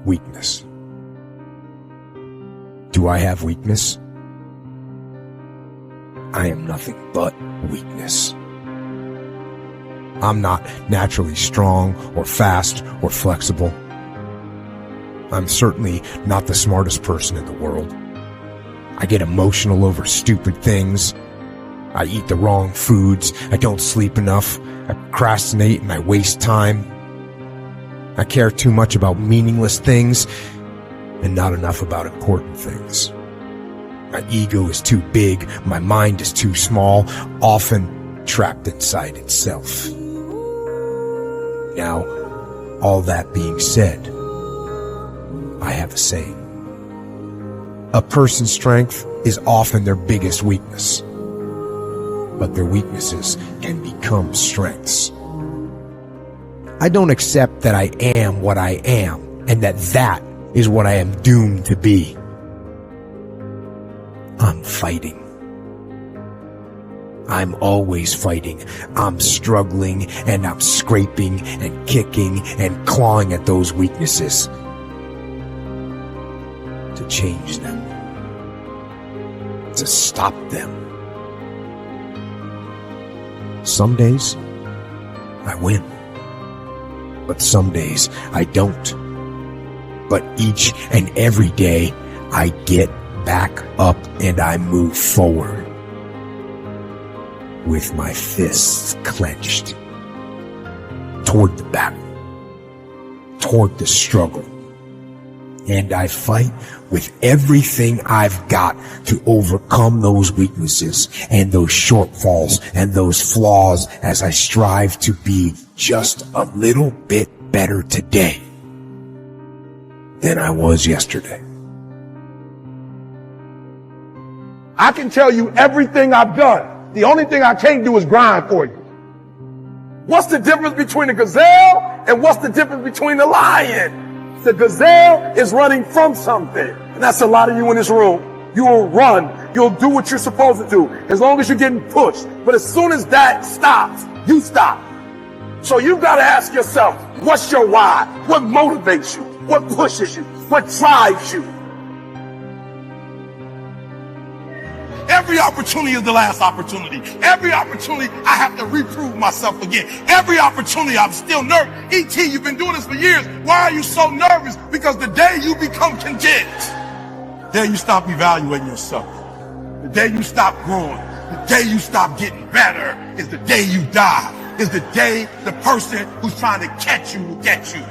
weakness. Do I have weakness? I am nothing but weakness. I'm not naturally strong or fast or flexible. I'm certainly not the smartest person in the world. I get emotional over stupid things. I eat the wrong foods. I don't sleep enough. I procrastinate and I waste time. I care too much about meaningless things and not enough about important things. My ego is too big. My mind is too small, often trapped inside itself. Now, all that being said, I have a saying. A person's strength is often their biggest weakness, but their weaknesses can become strengths. I don't accept that I am what I am and that is what I am doomed to be. I'm fighting. I'm always fighting. I'm struggling and I'm scraping and kicking and clawing at those weaknesses to change them, to stop them. Some days I win, but some days I don't. But each and every day I get back up and I move forward with my fists clenched toward the battle, toward the struggle. And I fight with everything I've got to overcome those weaknesses and those shortfalls and those flaws as I strive to be just a little bit better today than I was yesterday. I can tell you everything I've done. The only thing I can't do is grind for you. What's the difference between a gazelle and what's the difference between a lion? The gazelle is running from something. And that's a lot of you in this room. You will run. You'll do what you're supposed to do as long as you're getting pushed. But as soon as that stops, you stop. So you've got to ask yourself, what's your why? What motivates you? What pushes you? What drives you? Every opportunity is the last opportunity. Every opportunity, I have to reprove myself again. Every opportunity, I'm still nervous. E.T., you've been doing this for years. Why are you so nervous? Because the day you become content, the day you stop evaluating yourself, the day you stop growing, the day you stop getting better is the day you die. Is the day the person who's trying to catch you will get you.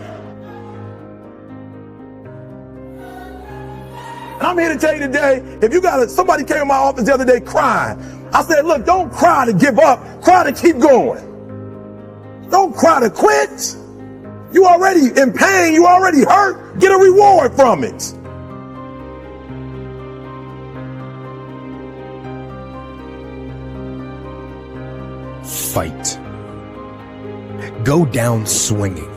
And I'm here to tell you today, if you somebody came in my office the other day crying. I said, look, don't cry to give up, cry to keep going. Don't cry to quit. You already in pain, you already hurt, get a reward from it. Fight. Go down swinging.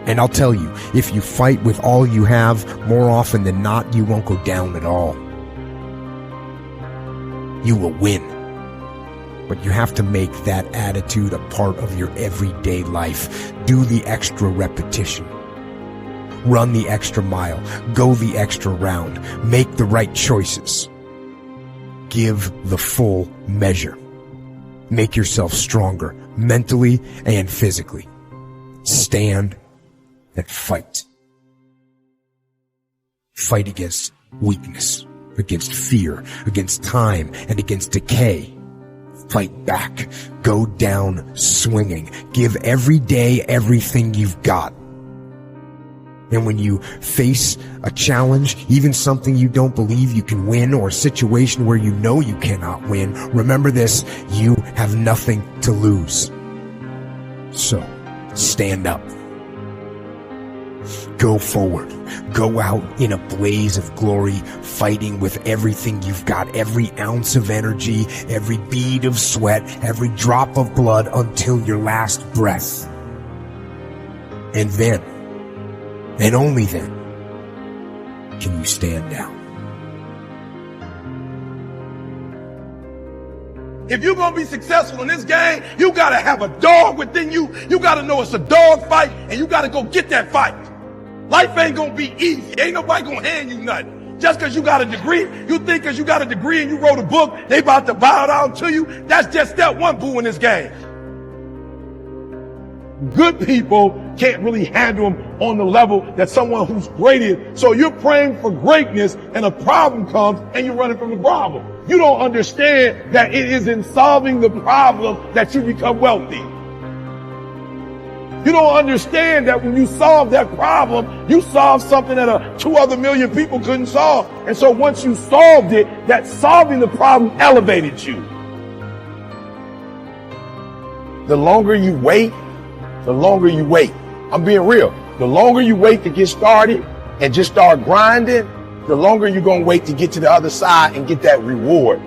And I'll tell you, if you fight with all you have, more often than not, you won't go down at all. You will win. But you have to make that attitude a part of your everyday life. Do the extra repetition. Run the extra mile. Go the extra round. Make the right choices. Give the full measure. Make yourself stronger, mentally and physically. Stand and fight. Fight against weakness, against fear, against time, and against decay. Fight back. Go down swinging. Give every day everything you've got. And when you face a challenge, even something you don't believe you can win, or a situation where you know you cannot win, remember this: you have nothing to lose. So, stand up. Go forward. Go out in a blaze of glory, fighting with everything you've got, every ounce of energy, every bead of sweat, every drop of blood, until your last breath. And then, and only then, can you stand down. If you're going to be successful in this game, you got to have a dog within you. You got to know it's a dog fight, and you got to go get that fight. Life ain't gonna be easy. Ain't nobody gonna hand you nothing. Just because you got a degree, you think because you got a degree and you wrote a book, they about to bow down to you. That's just step one, boo, in this game. Good people can't really handle them on the level that someone who's great is. So you're praying for greatness and a problem comes and you're running from the problem. You don't understand that it is in solving the problem that you become wealthy. You don't understand that when you solve that problem, you solve something that 2 other million people couldn't solve. And so once you solved it, that solving the problem elevated you. The longer you wait, I'm being real. The longer you wait to get started and just start grinding, the longer you're going to wait to get to the other side and get that reward.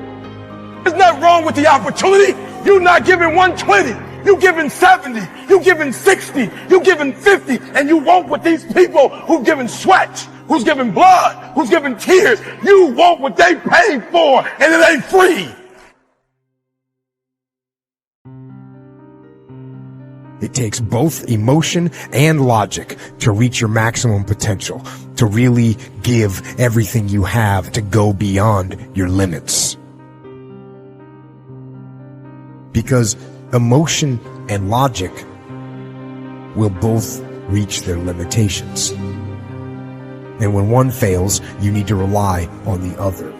There's nothing wrong with the opportunity. You're not giving 120. You're giving 70. You're giving 60. You're giving 50. And you want what these people who've given sweat, who's giving blood, who's giving tears, you want what they paid for, and it ain't free. It takes both emotion and logic to reach your maximum potential, to really give everything you have, to go beyond your limits. Because emotion and logic will both reach their limitations. And when one fails, you need to rely on the other.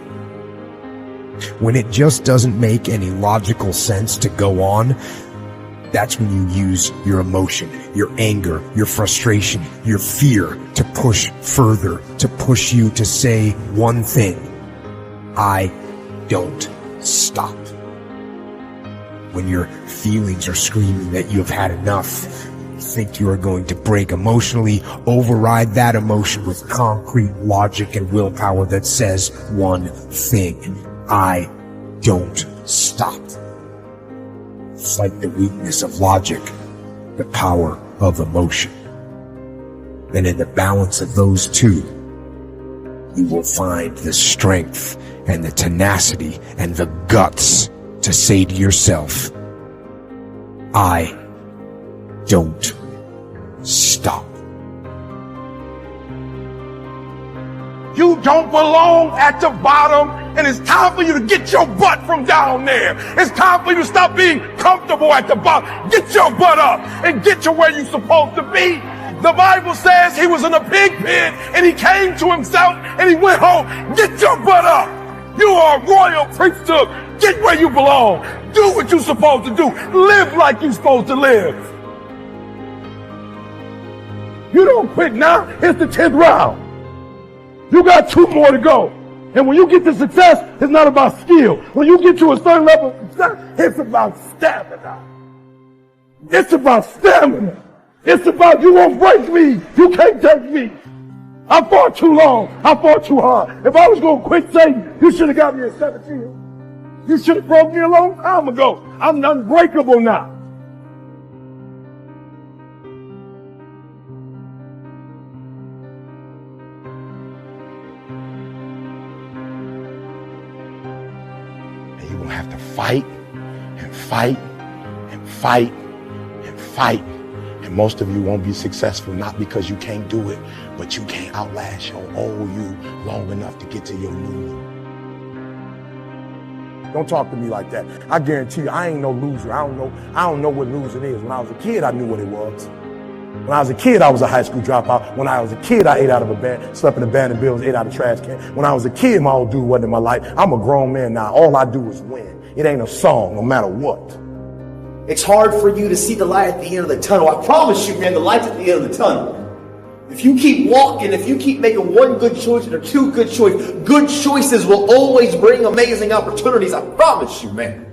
When it just doesn't make any logical sense to go on, that's when you use your emotion, your anger, your frustration, your fear to push further, to push you to say one thing: I don't stop. When your feelings are screaming that you have had enough, you think you are going to break emotionally, override that emotion with concrete logic and willpower that says one thing: I don't stop. Fight the weakness of logic, the power of emotion. And in the balance of those two, you will find the strength and the tenacity and the guts to say to yourself, I don't stop. You don't belong at the bottom, and it's time for you to get your butt from down there. It's time for you to stop being comfortable at the bottom. Get your butt up and get to where you're supposed to be. The Bible says he was in a pig pen and he came to himself and he went home. Get your butt up. You are a royal priesthood. Get where you belong. Do what you're supposed to do. Live like you're supposed to live. You don't quit now. It's the 10th round. You got 2 more to go. And when you get to success, it's not about skill. When you get to a certain level of success, it's about stamina. It's about stamina. It's about you won't break me. You can't take me. I fought too long. I fought too hard. If I was going to quit Satan, you should have got me at 17. You should have broke me a long time ago. I'm unbreakable now. And you're going to have to fight and fight and fight and fight. And most of you won't be successful, not because you can't do it, but you can't outlast your old you long enough to get to your new you. Don't talk to me like that. I guarantee you, I ain't no loser. I don't know what losing is. When I was a kid, I knew what it was. When I was a kid, I was a high school dropout. When I was a kid, I ate out of a bed, slept in abandoned buildings, ate out of trash can. When I was a kid, my old dude wasn't in my life. I'm a grown man now. All I do is win. It ain't a song, no matter what. It's hard for you to see the light at the end of the tunnel. I promise you, man, the light's at the end of the tunnel. If you keep walking, if you keep making one good choice or 2 good choices will always bring amazing opportunities. I promise you, man.